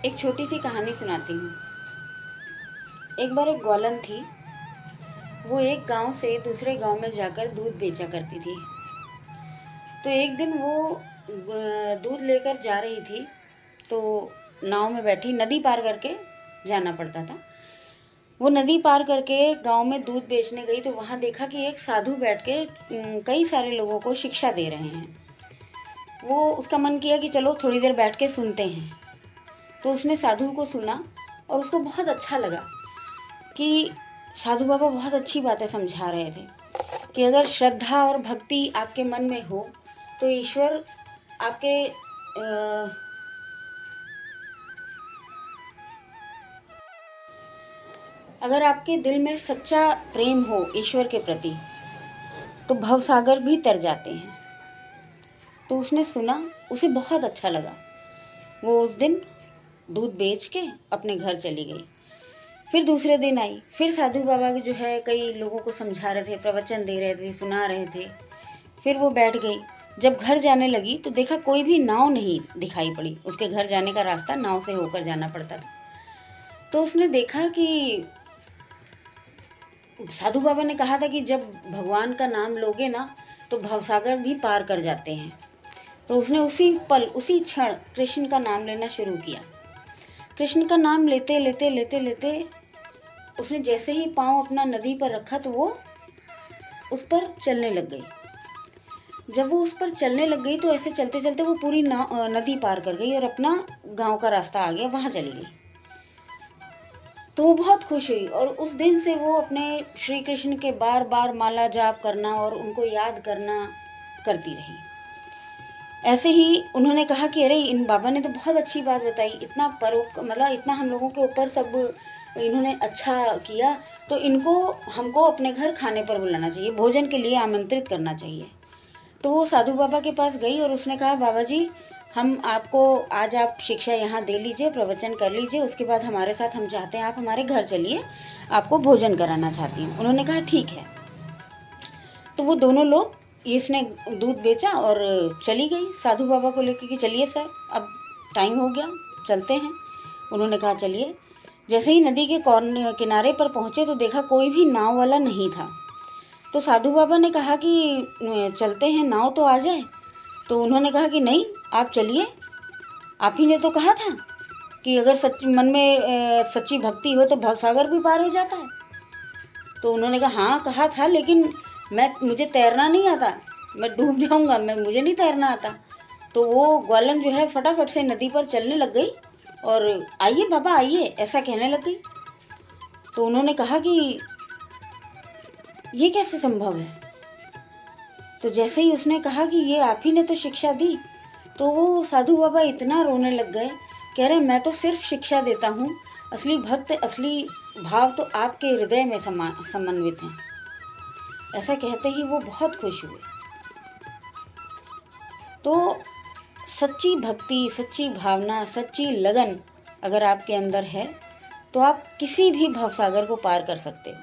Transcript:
एक छोटी सी कहानी सुनाती हूँ। एक बार एक ग्वालन थी। वो एक गांव से दूसरे गांव में जाकर दूध बेचा करती थी। तो एक दिन वो दूध लेकर जा रही थी, तो नाव में बैठी नदी पार करके जाना पड़ता था। वो नदी पार करके गांव में दूध बेचने गई तो वहाँ देखा कि एक साधु बैठ के कई सारे लोगों को शिक्षा दे रहे हैं। वो उसका मन किया कि चलो थोड़ी देर बैठ के सुनते हैं। तो उसने साधु को सुना और उसको बहुत अच्छा लगा कि साधु बाबा बहुत अच्छी बातें समझा रहे थे कि अगर श्रद्धा और भक्ति आपके मन में हो तो ईश्वर आपके अगर आपके दिल में सच्चा प्रेम हो ईश्वर के प्रति तो भवसागर भी तर जाते हैं। तो उसने सुना, उसे बहुत अच्छा लगा। वो उस दिन दूध बेच के अपने घर चली गई। फिर दूसरे दिन आई, फिर साधु बाबा जो है कई लोगों को समझा रहे थे, प्रवचन दे रहे थे, सुना रहे थे। फिर वो बैठ गई। जब घर जाने लगी तो देखा कोई भी नाव नहीं दिखाई पड़ी। उसके घर जाने का रास्ता नाव से होकर जाना पड़ता था। तो उसने देखा कि साधु बाबा ने कहा था कि जब भगवान का नाम लोगे ना तो भवसागर भी पार कर जाते हैं। तो उसने उसी पल उसी क्षण कृष्ण का नाम लेना शुरू किया। कृष्ण का नाम लेते लेते लेते लेते उसने जैसे ही पाँव अपना नदी पर रखा तो वो उस पर चलने लग गई। जब वो उस पर चलने लग गई तो ऐसे चलते चलते वो पूरी नदी पार कर गई और अपना गांव का रास्ता आ गया, वहाँ चली गई। तो वो बहुत खुश हुई और उस दिन से वो अपने श्री कृष्ण के बार बार माला जाप करना और उनको याद करना करती रही। ऐसे ही उन्होंने कहा कि अरे इन बाबा ने तो बहुत अच्छी बात बताई, इतना मतलब इतना हम लोगों के ऊपर सब इन्होंने अच्छा किया, तो इनको हमको अपने घर खाने पर बुलाना चाहिए, भोजन के लिए आमंत्रित करना चाहिए। तो वो साधु बाबा के पास गई और उसने कहा, बाबा जी हम आपको आज आप शिक्षा यहाँ दे लीजिए, प्रवचन कर लीजिए, उसके बाद हमारे साथ हम चाहते हैं आप हमारे घर चलिए, आपको भोजन कराना चाहती हूँ। उन्होंने कहा ठीक है। तो वो दोनों लोग, इसने दूध बेचा और चली गई साधु बाबा को लेकर कि चलिए सर अब टाइम हो गया, चलते हैं। उन्होंने कहा चलिए। जैसे ही नदी के किनारे पर पहुँचे तो देखा कोई भी नाव वाला नहीं था। तो साधु बाबा ने कहा कि चलते हैं, नाव तो आ जाए। तो उन्होंने कहा कि नहीं आप चलिए, आप ही ने तो कहा था कि अगर सच्ची मन में सच्ची भक्ति हो तो भवसागर भी पार हो जाता है। तो उन्होंने कहा हाँ कहा था, लेकिन मुझे तैरना नहीं आता, मैं डूब जाऊंगा, मुझे नहीं तैरना आता। तो वो ग्वालन जो है फटाफट से नदी पर चलने लग गई और आइए बाबा आइए ऐसा कहने लग गई। तो उन्होंने कहा कि ये कैसे संभव है। तो जैसे ही उसने कहा कि ये आप ही ने तो शिक्षा दी, तो वो साधु बाबा इतना रोने लग गए, कह रहे मैं तो सिर्फ शिक्षा देता हूँ, असली भक्त असली भाव तो आपके हृदय में समन्वित हैं। ऐसा कहते ही वो बहुत खुश हुए। तो सच्ची भक्ति, सच्ची भावना, सच्ची लगन अगर आपके अंदर है तो आप किसी भी भवसागर को पार कर सकते हो।